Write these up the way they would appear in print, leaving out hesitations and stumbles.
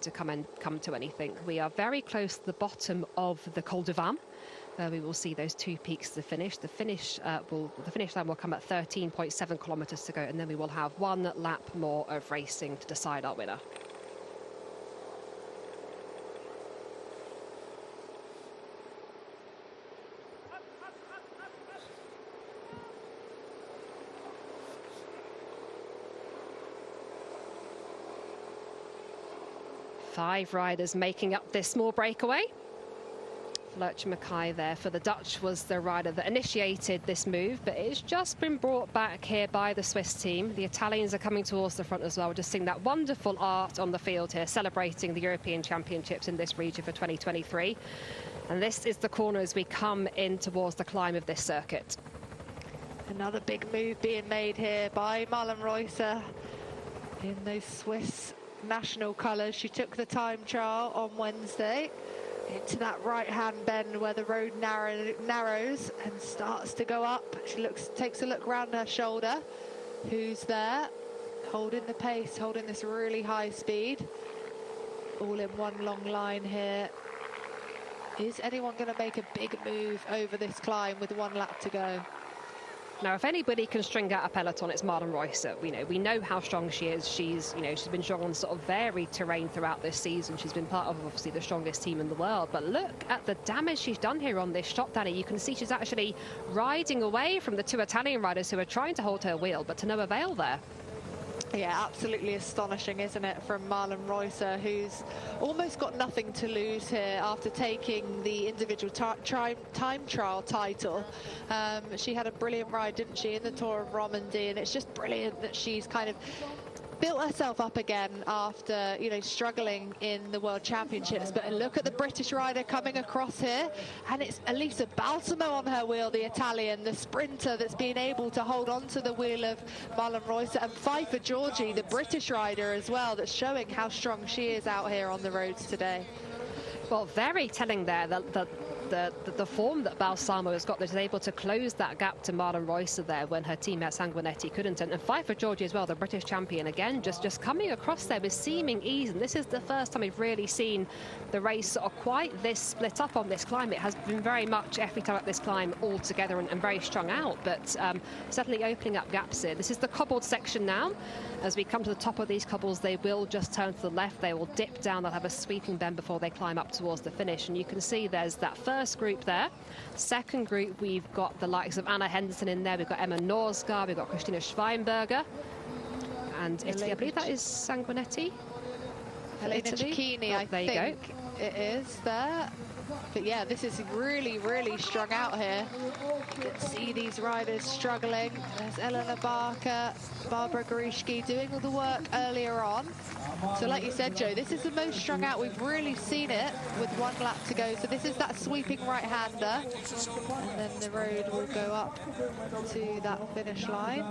to come to anything. We are very close to the bottom of the Col de Vam. We will see those two peaks to finish. The finish line will come at 13.7 kilometers to go, and then we will have one lap more of racing to decide our winner. Five riders making up this small breakaway. Lurch Mackay there for the Dutch was the rider that initiated this move, but it's just been brought back here by the Swiss team. The Italians are coming towards the front as well. We're just seeing that wonderful art on the field here, celebrating the European Championships in this region for 2023. And this is the corner as we come in towards the climb of this circuit. Another big move being made here by Marlen Reusser in those Swiss national colours. She took the time trial on Wednesday into that right-hand bend where the road narrows and starts to go up. She takes a look round her shoulder. Who's there? Holding the pace, holding this really high speed. All in one long line here. Is anyone going to make a big move over this climb with 1 lap to go? Now, if anybody can string out a peloton, it's Marlen Reusser. We know how strong she is. She's been strong on sort of varied terrain throughout this season. She's been part of obviously the strongest team in the world. But look at the damage she's done here on this shot, Danny. You can see she's actually riding away from the two Italian riders who are trying to hold her wheel, but to no avail there. Yeah, absolutely astonishing, isn't it, from Marlen Reusser, who's almost got nothing to lose here after taking the individual time trial title. She had a brilliant ride, didn't she, in the Tour of Romandie, and it's just brilliant that she's kind of built herself up again after, struggling in the World Championships. But look at the British rider coming across here, and it's Elisa Balsamo on her wheel, the Italian, the sprinter that's been able to hold on to the wheel of Marlen Reusser, and Pfeiffer Georgie, the British rider as well, that's showing how strong she is out here on the roads today. Well, very telling there the form that Balsamo has got, that is able to close that gap to Marlen Reusser there when her teammate Sanguinetti couldn't. And Pfeiffer Georgie as well, the British champion, again just coming across there with seeming ease. And this is the first time we've really seen the race sort of quite this split up on this climb. It has been very much every time up this climb all together and very strung out, but certainly opening up gaps here. This is the cobbled section now. As we come to the top of these cobbles, they will just turn to the left. They will dip down. They'll have a sweeping bend before they climb up towards the finish. And you can see there's that first group there. Second group, we've got the likes of Anna Henderson in there. We've got Emma Norsgaard. We've got Christina Schweinberger. And Italy, I believe that is Sanguinetti. Elena Cecchini, I think it is there. But yeah, this is really, really strung out here. You can see these riders struggling. There's Elena Barker, Barbara Gorishki doing all the work earlier on. So like you said, Joe, this is the most strung out we've really seen it with 1 lap to go. So this is that sweeping right-hander. And then the road will go up to that finish line.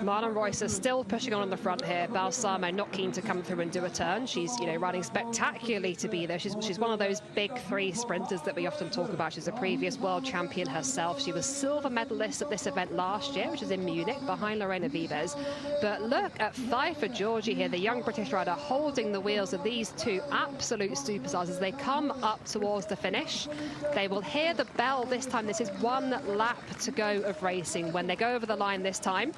Marlen Reusser still pushing on the front here. Balsamo not keen to come through and do a turn. She's, riding spectacularly to be there. She's one of those big three sprinters that we often talk about. She's a previous world champion herself. She was silver medalist at this event last year, which is in Munich, behind Lorena Vives. But look at Pfeiffer Georgie here, the young British rider, holding the wheels of these two absolute superstars as they come up towards the finish. They will hear the bell this time. This is 1 lap to go of racing when they go over the line this time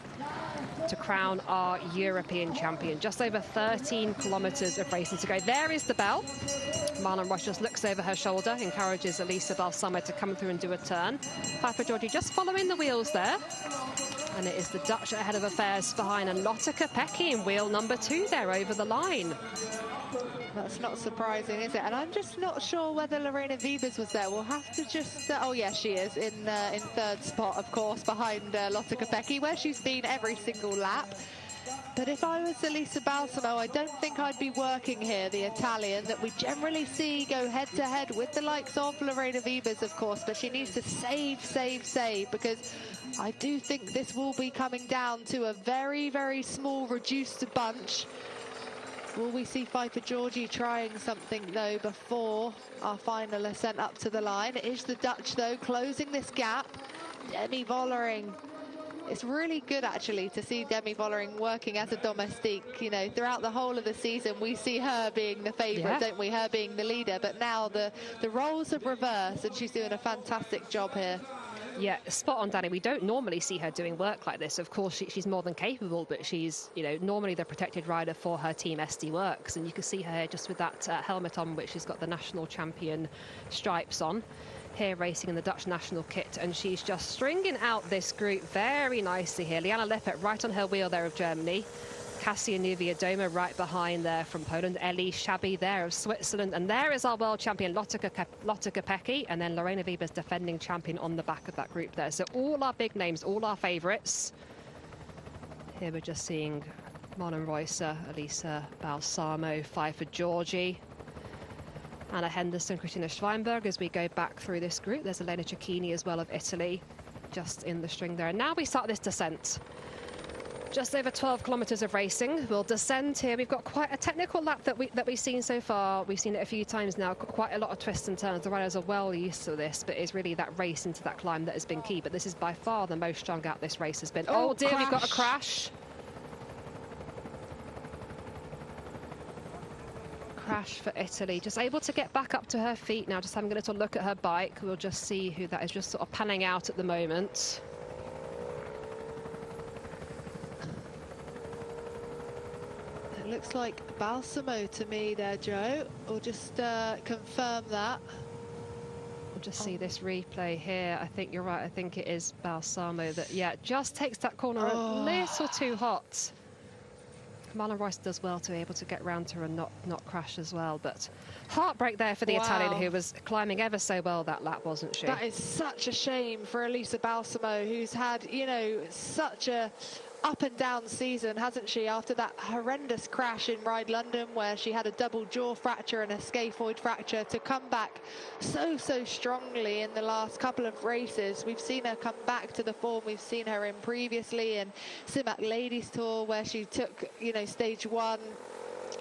to crown our European champion. Just over 13 kilometers of racing to go. There is the bell. Marlen Reusser just looks over her shoulder, encourages Elisa Balsamo to come through and do a turn. Pfeiffer Georgie just following the wheels there. And it is the Dutch ahead of affairs behind, and Lotte Kopecky in wheel number 2 there over the line. That's not surprising, is it? And I'm just not sure whether Lorena Vives was there. We'll have to just... oh, yeah, she is in 3rd spot, of course, behind Lotte Kopecky, where she's been every single lap. But if I was Elisa Balsamo, I don't think I'd be working here, the Italian, that we generally see go head-to-head with the likes of Lorena Vives, of course. But she needs to save, because I do think this will be coming down to a very, very small, reduced bunch. Will we see Pfeiffer Georgie trying something, though, before our final ascent up to the line? It is the Dutch, though, closing this gap. Demi Vollering it's really good actually to see Demi Vollering working as a domestique. You know, throughout the whole of the season, we see her being the favourite, don't we? Her being the leader. But now the roles have reversed, and she's doing a fantastic job here. Yeah, spot on, Danny. We don't normally see her doing work like this. Of course, she's more than capable, but she's, you know, normally the protected rider for her team SD Works. And you can see her just with that helmet on, which has got the national champion stripes on. Here racing in the Dutch national kit, and she's just stringing out this group very nicely here. Liane Lippert right on her wheel there of Germany. Kasia Niewiadoma right behind there from Poland. Ellie Shabby there of Switzerland. And there is our world champion, Lotte Kopecky. And then Lorena Wiebes, defending champion, on the back of that group there. So all our big names, all our favourites. Here we're just seeing Marlon Reusser, Elisa Balsamo, Pfeiffer Georgi, Anna Henderson, Christina Schweinberg. As we go back through this group, there's Elena Cecchini as well of Italy, just in the string there. And now we start this descent. Just over 12 kilometres of racing. We'll descend here. We've got quite a technical lap that we've seen so far. We've seen it a few times now. Quite a lot of twists and turns. The riders are well used to this, but it's really that race into that climb that has been key. But this is by far the most strung out this race has been. Oh dear, crash. We've got a crash. Crash for Italy. Just able to get back up to her feet now. Just having a little look at her bike. We'll just see who that is. Just sort of panning out at the moment. Looks like Balsamo to me there, Joe. We'll just confirm that. We'll just see this replay here. I think you're right. I think it is Balsamo that, yeah, just takes that corner a little too hot. Marlon Reusser does well to be able to get round to her and not crash as well. But heartbreak there for the Italian, who was climbing ever so well that lap, wasn't she? That is such a shame for Elisa Balsamo, who's had, you know, such a up and down season, hasn't she, after that horrendous crash in Ride London where she had a double jaw fracture and a scaphoid fracture, to come back so strongly in the last couple of races. We've seen her come back to the form we've seen her in previously in Simac Ladies Tour, where she took, you know, stage 1,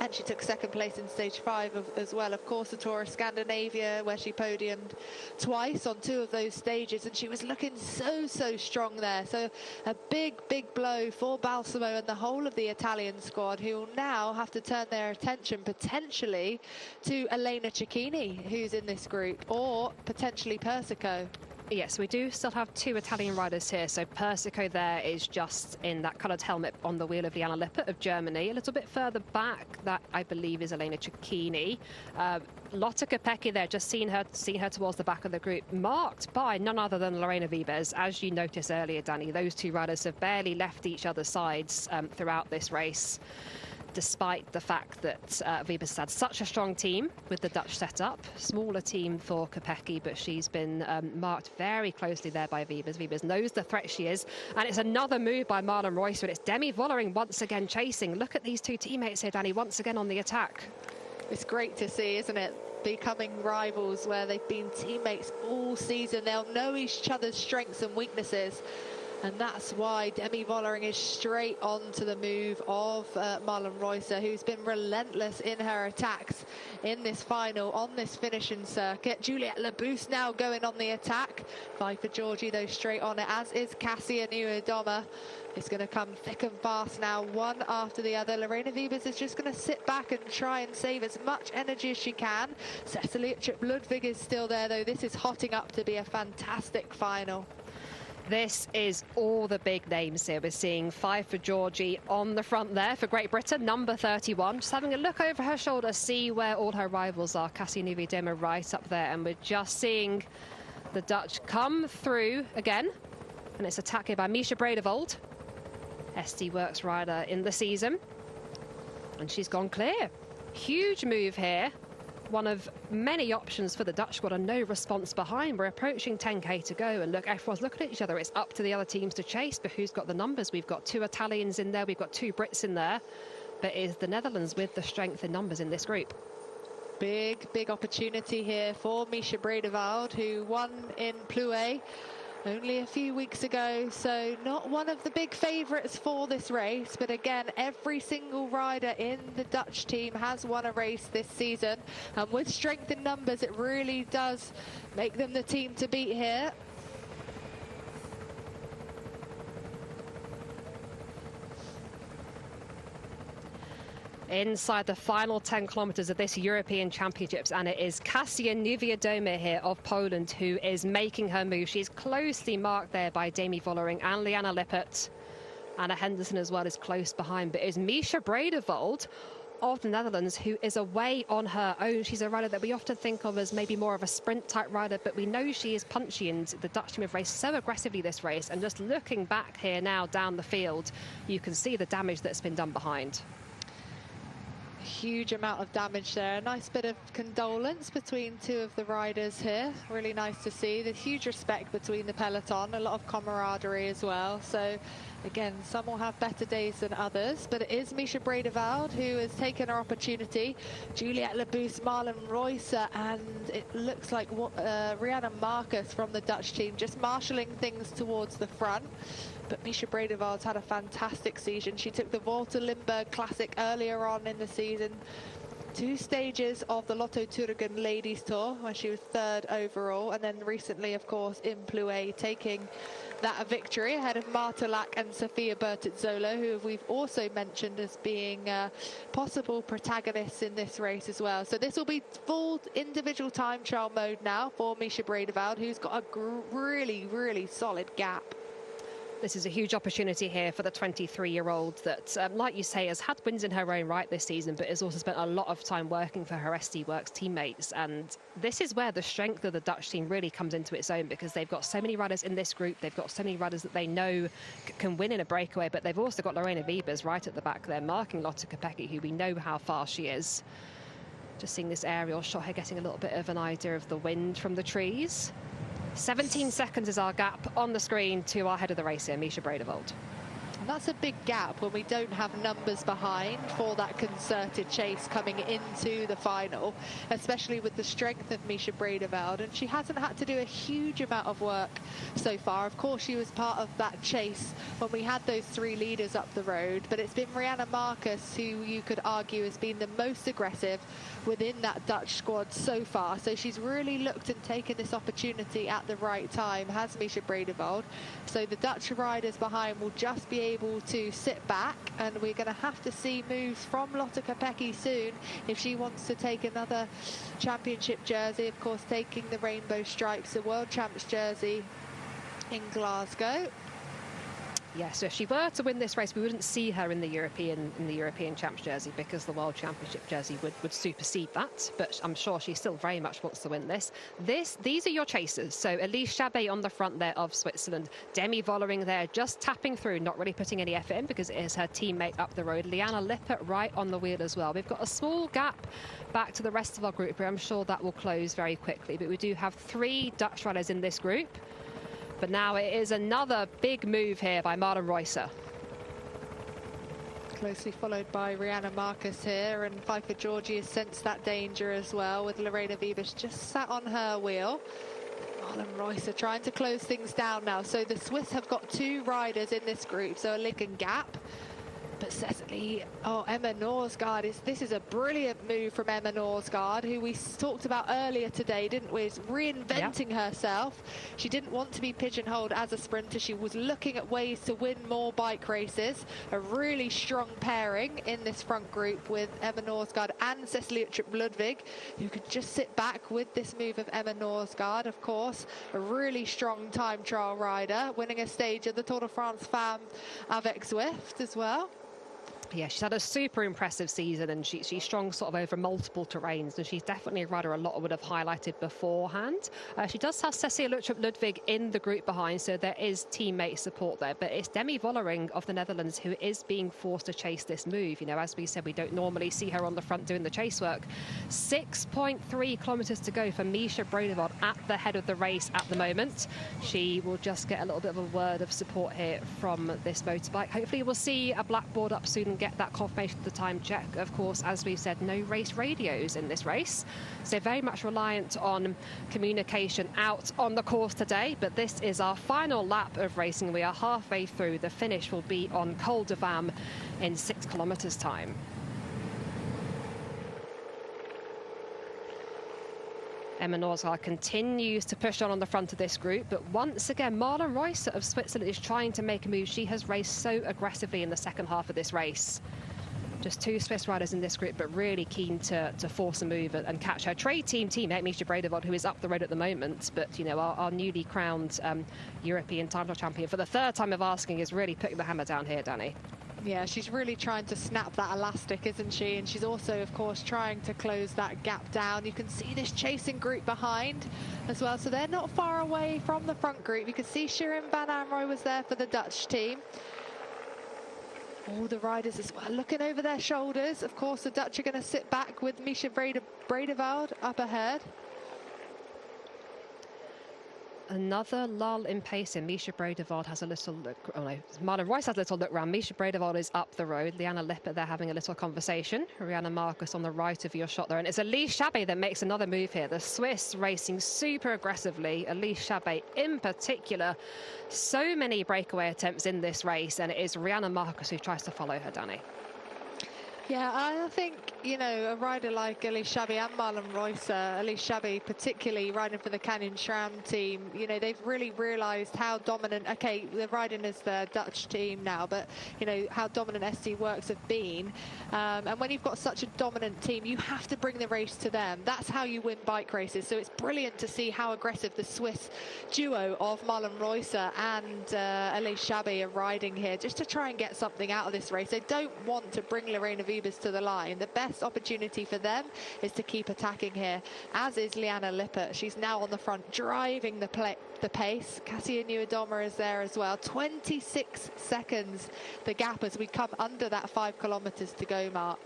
and she took second place in stage 5 as well. Of course, the Tour of Scandinavia, where she podiumed twice on 2 of those stages, and she was looking so strong there. So a big blow for Balsamo and the whole of the Italian squad, who will now have to turn their attention potentially to Elena Cecchini, who's in this group, or potentially Persico. Yes, we do still have 2 Italian riders here. So Persico there is just in that coloured helmet on the wheel of Liane Lippert of Germany. A little bit further back, that I believe is Elena Cecchini. Lotte Kopecky there, just seeing her towards the back of the group, marked by none other than Lorena Wiebes. As you noticed earlier, Danny, those 2 riders have barely left each other's sides throughout this race, despite the fact that Wiebes had such a strong team with the Dutch setup. Smaller team for Kopecky, but she's been marked very closely there by Wiebes. Wiebes knows the threat she is, and it's another move by Marlon Reusser, and it's Demi Vollering once again chasing. Look at these 2 teammates here, Danny, once again on the attack. It's great to see, isn't it? Becoming rivals where they've been teammates all season. They'll know each other's strengths and weaknesses. And that's why Demi Vollering is straight on to the move of Marlon Reusser, who's been relentless in her attacks in this final, on this finishing circuit. Juliette Labousse now going on the attack. Pfeiffer Georgi, though, straight on it, as is Kasia Niewiadoma. It's going to come thick and fast now, one after the other. Lorena Wiebes is just going to sit back and try and save as much energy as she can. Cecilie Ludwig is still there, though. This is hotting up to be a fantastic final. This is all the big names here. We're seeing Pfeiffer Georgi on the front there for Great Britain, number 31. Just having a look over her shoulder, see where all her rivals are. Kasia Niewiadoma right up there. And we're just seeing the Dutch come through again. And it's attacked by Misha Bredevold, SD Works rider in the season. And she's gone clear. Huge move here. One of many options for the Dutch squad, and no response behind. We're approaching 10k to go, and look, everyone's looking at each other. It's up to the other teams to chase, but who's got the numbers? We've got 2 Italians in there, we've got 2 Brits in there, but is the Netherlands with the strength in numbers in this group? Big opportunity here for Misha Bredevold, who won in Plouay only a few weeks ago, so not one of the big favourites for this race. But again, every single rider in the Dutch team has won a race this season, and with strength in numbers, it really does make them the team to beat here. inside the final 10 kilometers of this European Championships, and it is Kasia Niewiadoma here of Poland who is making her move. She's closely marked there by Demi Vollering and Liana Lippert. Anna Henderson as well is close behind, but it's Misha Bredevold of the Netherlands who is away on her own. She's a rider that we often think of as maybe more of a sprint type rider, but we know she is punchy, and the Dutch team have raced so aggressively this race. And just looking back here now down the field, you can see the damage that's been done behind. Huge amount of damage there. A nice bit of condolence between two of the riders here. Really nice to see. There's huge respect between the peloton, a lot of camaraderie as well. So again, some will have better days than others, but it is Misha Bredevold who has taken her opportunity. Juliette Labous, Marlon Reusser, and it looks like Rianne Marcus from the Dutch team just marshalling things towards the front. But Misha Bredevold's had a fantastic season. She took the Volta Limburg Classic earlier on in the season, 2 stages of the Lotto Thüringen Ladies Tour, where she was 3rd overall, and then recently, of course, in Plouay, taking that a victory ahead of Marta Lack and Sofia Bertazzola, who we've also mentioned as being possible protagonists in this race as well. So this will be full individual time trial mode now for Misha Bredevold, who's got a really, really solid gap. This is a huge opportunity here for the 23-year-old that, like you say, has had wins in her own right this season, but has also spent a lot of time working for her SD Works teammates. And this is where the strength of the Dutch team really comes into its own, because they've got so many riders in this group. They've got so many riders that they know can win in a breakaway, but they've also got Lorena Wiebes right at the back there, marking Lotte Kopecky, who we know how fast she is. Just seeing this aerial shot here, getting a little bit of an idea of the wind from the trees. 17 seconds is our gap on the screen to our head of the race here, Misha Bredevold. And that's a big gap when we don't have numbers behind for that concerted chase coming into the final, especially with the strength of Misha Bredevold. And she hasn't had to do a huge amount of work so far. Of course, she was part of that chase when we had those 3 leaders up the road, but it's been Rianne Marcus who you could argue has been the most aggressive within that Dutch squad so far. So she's really looked and taken this opportunity at the right time, has Misha Bredevold. So the Dutch riders behind will just be able to sit back, and we're going to have to see moves from Lotte Kopecky soon if she wants to take another championship jersey. Of course, taking the rainbow stripes, the world champs jersey in Glasgow. Yeah, so if she were to win this race, we wouldn't see her in the European Champs jersey, because the World Championship jersey would supersede that. But I'm sure she still very much wants to win this. These are your chasers. So Elise Chabet on the front there of Switzerland, Demi Vollering there just tapping through, not really putting any effort in because it is her teammate up the road. Liana Lippert right on the wheel as well. We've got a small gap back to the rest of our group here. I'm sure that will close very quickly, but we do have 3 Dutch riders in this group. But now it is another big move here by Marlon Reusser. Closely followed by Rianne Marcus here, and Pfeiffer Georgie has sensed that danger as well, with Lorena Wiebes just sat on her wheel. Marlon Reusser trying to close things down now. So the Swiss have got 2 riders in this group, so a Lincoln gap. But Cecily, Emma Norsgaard, this is a brilliant move from Emma Norsgaard, who we talked about earlier today, didn't we? Is reinventing herself. She didn't want to be pigeonholed as a sprinter. She was looking at ways to win more bike races. A really strong pairing in this front group with Emma Norsgaard and Cecily Uttrup-Ludwig, who could just sit back with this move of Emma Norsgaard, of course. A really strong time trial rider, winning a stage of the Tour de France Femmes avec Zwift as well. Yeah, she's had a super impressive season, and she's strong sort of over multiple terrains, and she's definitely a rider a lot would have highlighted beforehand. She does have Cecilia Uttrup-Ludwig in the group behind, so there is teammate support there. But it's Demi Vollering of the Netherlands who is being forced to chase this move. You know, as we said, we don't normally see her on the front doing the chase work. 6.3 kilometres to go for Misha Bredevold at the head of the race at the moment. She will just get a little bit of a word of support here from this motorbike. Hopefully we'll see a blackboard up soon and get that confirmation of the time check. Of course, as we've said, no race radios in this race, so very much reliant on communication out on the course today. But this is our final lap of racing. We are halfway through. The finish will be on Col de Vam in 6 kilometres time. Emma Norsgaard continues to push on the front of this group, but once again, Marlon Reusser of Switzerland is trying to make a move. She has raced so aggressively in the second half of this race. Just two Swiss riders in this group, but really keen to force a move and catch her trade team teammate, Misha Bredevod, who is up the road at the moment. But, you know, our newly crowned European time trial champion, for the third time of asking, is really putting the hammer down here, Danny. Yeah, she's really trying to snap that elastic, isn't she? And she's also, of course, trying to close that gap down. You can see this chasing group behind as well. So they're not far away from the front group. You can see Shirin van Anrooy was there for the Dutch team. All the riders as well looking over their shoulders. Of course, the Dutch are going to sit back with Misha Bredeveld up ahead. Another lull in pace, and Misha Bredeveld has a little look. Oh no, Marlon Royce has a little look round. Misha Bredeveld is up the road. Liane Lippert there having a little conversation. Rihanna Marcus on the right of your shot there. And it's Elise Chabet that makes another move here. The Swiss racing super aggressively. Elise Chabet in particular. So many breakaway attempts in this race, and it is Rihanna Marcus who tries to follow her, Danny. Yeah, I think, you know, a rider like Elise Chabet and Marlon Royce, Elise Chabet particularly riding for the Canyon SRAM team, you know, they've really realised how dominant, okay, they're riding as the Dutch team now, but, you know, how dominant SD Works have been. And when you've got such a dominant team, you have to bring the race to them. That's how you win bike races. So it's brilliant to see how aggressive the Swiss duo of Marlon Royce and Elise Chabet are riding here, just to try and get something out of this race. They don't want to bring Lorena Wiebes to the line. The best opportunity for them is to keep attacking here, as is Liane Lippert. She's now on the front, driving the pace. Cassia Nieuwedoma is there as well. 26 seconds the gap as we come under that 5 kilometers to go mark.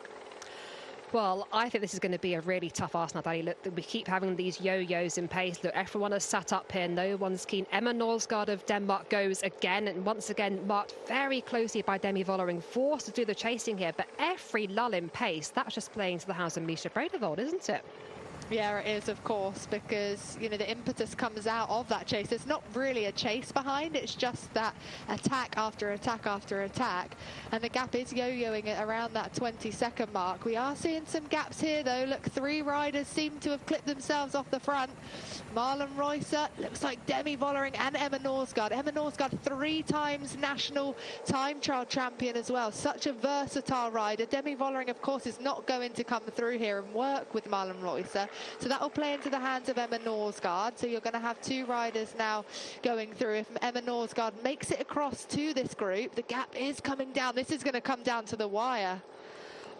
Well, I think this is going to be a really tough ask now, Danny. Look, we keep having these yo-yos in pace. Look, everyone has sat up here. No one's keen. Emma Norsgaard of Denmark goes again, and once again marked very closely by Demi Vollering, forced to do the chasing here. But every lull in pace, that's just playing to the house of Misha Bredeveld, isn't it? Yeah, it is, of course, because, you know, the impetus comes out of that chase. It's not really a chase behind, it's just that attack after attack after attack. And the gap is yo-yoing it around that 20-second mark. We are seeing some gaps here, though. Look, 3 riders seem to have clipped themselves off the front. Marlon Royce, looks like Demi Vollering and Emma Norsgaard. Emma Norsgaard, 3 times national time trial champion as well. Such a versatile rider. Demi Vollering, of course, is not going to come through here and work with Marlon Royce. So that will play into the hands of Emma Norsgaard. So you're going to have 2 riders now going through. If Emma Norsgaard makes it across to this group, the gap is coming down. This is going to come down to the wire.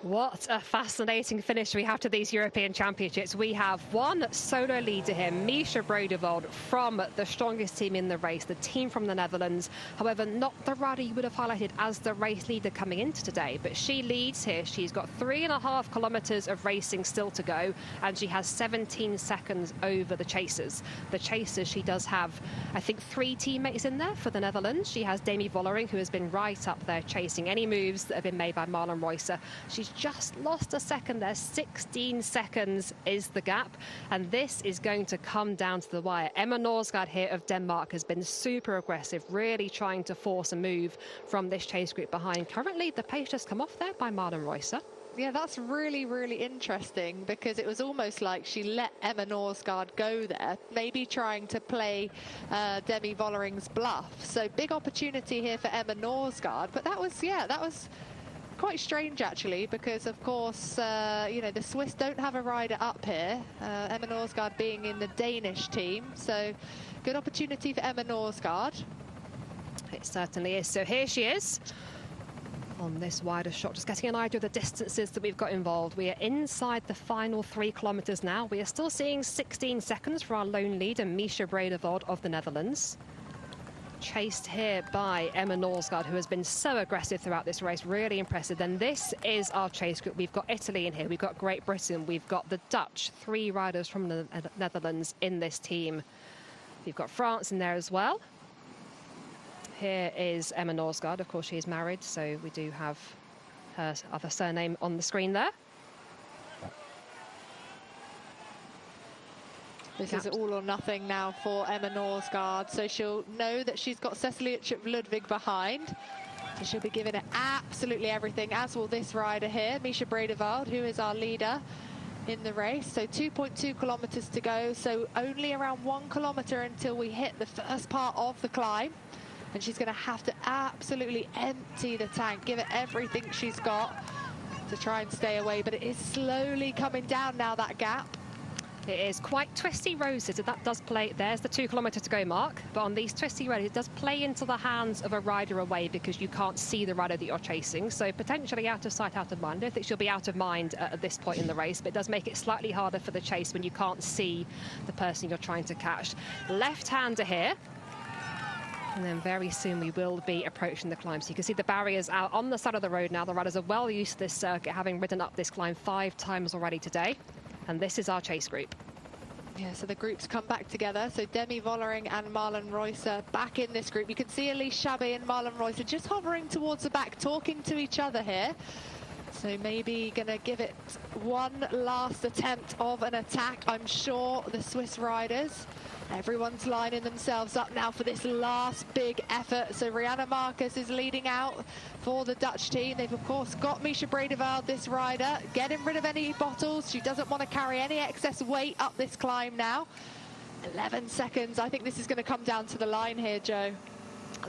What a fascinating finish we have to these European Championships. We have one solo leader here, Misha Bredeveld, from the strongest team in the race, the team from the Netherlands. However, not the rider you would have highlighted as the race leader coming into today, but she leads here. She's got 3.5 kilometers of racing still to go, and she has 17 seconds over the chasers. The chasers, she does have, I think, 3 teammates in there for the Netherlands. She has Demi Vollering, who has been right up there chasing any moves that have been made by Marlon Royce. She's just lost a second there. 16 seconds is the gap, and this is going to come down to the wire. Emma Norsgaard here of Denmark has been super aggressive, really trying to force a move from this chase group behind. Currently, the pace just come off there by Marlon Royce. Yeah, that's really, really interesting, because it was almost like she let Emma Norsgaard go there, maybe trying to play Demi Vollering's bluff. So big opportunity here for Emma Norsgaard, but that was quite strange actually, because of course you know, the Swiss don't have a rider up here, Emma Norsgaard being in the Danish team, so good opportunity for Emma Norsgaard. It certainly is. So here she is on this wider shot, just getting an idea of the distances that we've got involved. We are inside the final 3 kilometers now. We are still seeing 16 seconds for our lone leader, Misha Bredeveld of the Netherlands. Chased here by Emma Norsgaard, who has been so aggressive throughout this race, really impressive. Then this is our chase group. We've got Italy in here, we've got Great Britain, we've got the Dutch, 3 riders from the Netherlands in this team. We've got France in there as well. Here is Emma Norsgaard. Of course, she is married, so we do have her other surname on the screen there. This is all or nothing now for Emma Norsgaard, so she'll know that she's got Cecilia Ludwig behind, so she'll be giving it absolutely everything, as will this rider here, Misha Bredeveld, who is our leader in the race. So 2.2 kilometers to go, so only around 1 kilometer until we hit the first part of the climb, and she's going to have to absolutely empty the tank, give it everything she's got to try and stay away, but it is slowly coming down now, that gap. It is quite twisty roads, so that does play. There's the 2 kilometre to go mark, but on these twisty roads, it does play into the hands of a rider away because you can't see the rider that you're chasing. So potentially out of sight, out of mind. I don't think she'll be out of mind at this point in the race, but it does make it slightly harder for the chase when you can't see the person you're trying to catch. Left-hander here. And then very soon we will be approaching the climb. So you can see the barriers out on the side of the road now. The riders are well used to this circuit, having ridden up this climb 5 times already today. And this is our chase group. Yeah, so the groups come back together. So Demi Vollering and Marlon Reusser back in this group. You can see Elise Chabet and Marlon Reusser just hovering towards the back, talking to each other here. So maybe going to give it one last attempt of an attack. I'm sure the Swiss riders, everyone's lining themselves up now for this last big effort. So Rianne Marcus is leading out for the Dutch team. They've, of course, got Misha Bredeveld, this rider, getting rid of any bottles. She doesn't want to carry any excess weight up this climb now. 11 seconds. I think this is going to come down to the line here, Joe.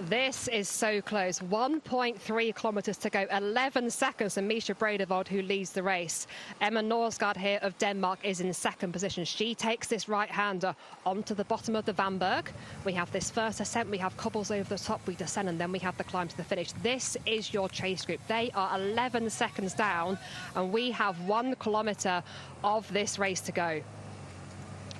This is so close. 1.3 kilometres to go. 11 seconds and Misha Bredeveld, who leads the race. Emma Norsgaard here of Denmark is in 2nd position. She takes this right-hander onto the bottom of the Vanberg. We have this first ascent. We have cobbles over the top. We descend, and then we have the climb to the finish. This is your chase group. They are 11 seconds down, and we have 1 kilometre of this race to go.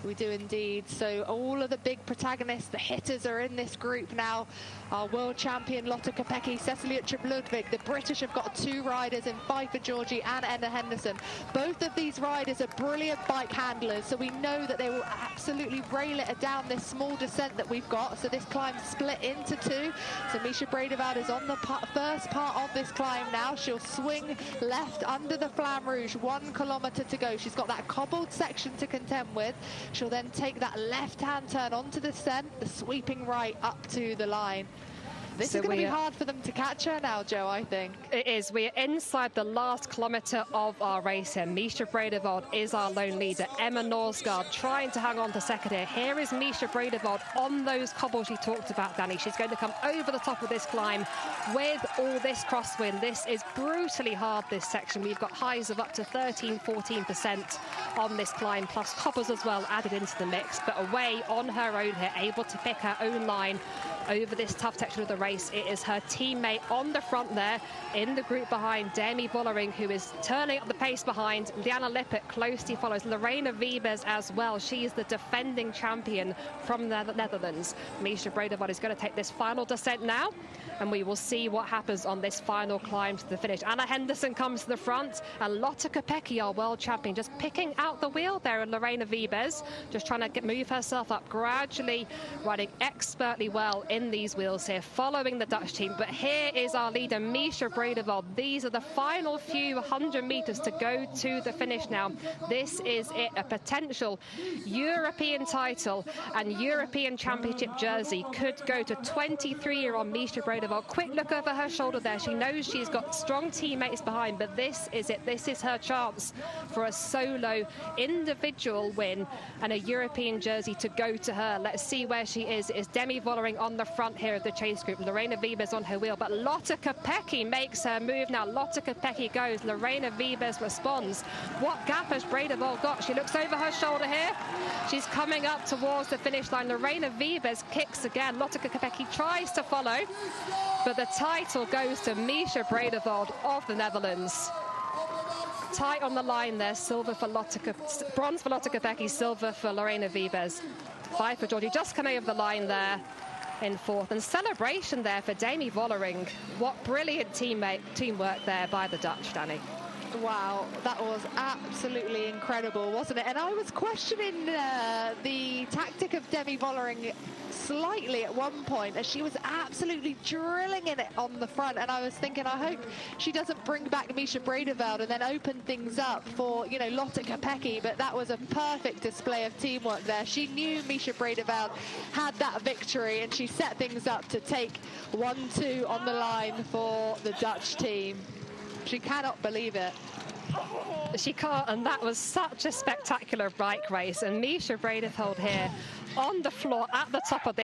We do indeed. So all of the big protagonists, the hitters, are in this group now. Our world champion Lotte Kopecky, Cecilie Uttrup-Ludwig. The British have got 2 riders in Pfeiffer Georgie and Enna Henderson. Both of these riders are brilliant bike handlers, so we know that they will absolutely rail it down this small descent that we've got. So this climb split into 2. So Misha Bredeveld is on the first part of this climb now. She'll swing left under the Flamme Rouge. 1 kilometre to go. She's got that cobbled section to contend with. She'll then take that left-hand turn onto the descent, the sweeping right up to the line. This is going to be hard for them to catch her now, Joe, I think. It is. We are inside the last kilometre of our race here. Misha Bredeveld is our lone leader. Emma Norsgaard trying to hang on to second here. Here is Misha Bredeveld on those cobbles you talked about, Danny. She's going to come over the top of this climb with all this crosswind. This is brutally hard, this section. We've got highs of up to 13-14% on this climb, plus cobbles as well added into the mix. But away on her own here, able to pick her own line over this tough section of the race. It is her teammate on the front there in the group behind, Demi Vollering, who is turning up the pace behind. Liana Lippert closely follows. Lorena Wiebes as well. She is the defending champion from the Netherlands. Misha Bredeveld is going to take this final descent now, and we will see what happens on this final climb to the finish. Anna Henderson comes to the front, and Lotte Kopecky, our world champion, just picking out the wheel there, and Lorena Wiebes just trying to move herself up gradually, riding expertly well in these wheels here, following the Dutch team. But here is our leader, Misha Bredeveld. These are the final few 100 metres to go to the finish now. This is it, a potential European title and European Championship jersey could go to 23-year-old Misha Bredeveld. Quick look over her shoulder there. She knows she's got strong teammates behind, but this is it. This is her chance for a solo individual win and a European jersey to go to her. Let's see where she is. It is Demi Vollering on the front here of the chase group. Lorena Wiebes on her wheel, but Lotte Kopecky makes her move now. Lotte Kopecky goes. Lorena Wiebes responds. What gap has Bredeveld got? She looks over her shoulder here. She's coming up towards the finish line. Lorena Wiebes kicks again. Lotte Kopecky tries to follow, but the title goes to Misha Bredeveld of the Netherlands. Tight on the line there. Silver for bronze for Lotte Kopecky, silver for Lorena Wiebes. 5 for Georgie, just coming over the line there in 4th. And celebration there for Demi Vollering. What brilliant teamwork there by the Dutch, Danny. Wow, that was absolutely incredible, wasn't it? And I was questioning the tactic of Demi Vollering slightly at one point, as she was absolutely drilling in it on the front, and I was thinking, I hope she doesn't bring back Misha Bredeveld and then open things up for, you know, Lotte Kopecky. But that was a perfect display of teamwork there. She knew Misha Bredeveld had that victory, and she set things up to take 1-2 on the line for the Dutch team. She cannot believe it. She can't, and that was such a spectacular bike race. And Misha Bredeveld here on the floor at the top of this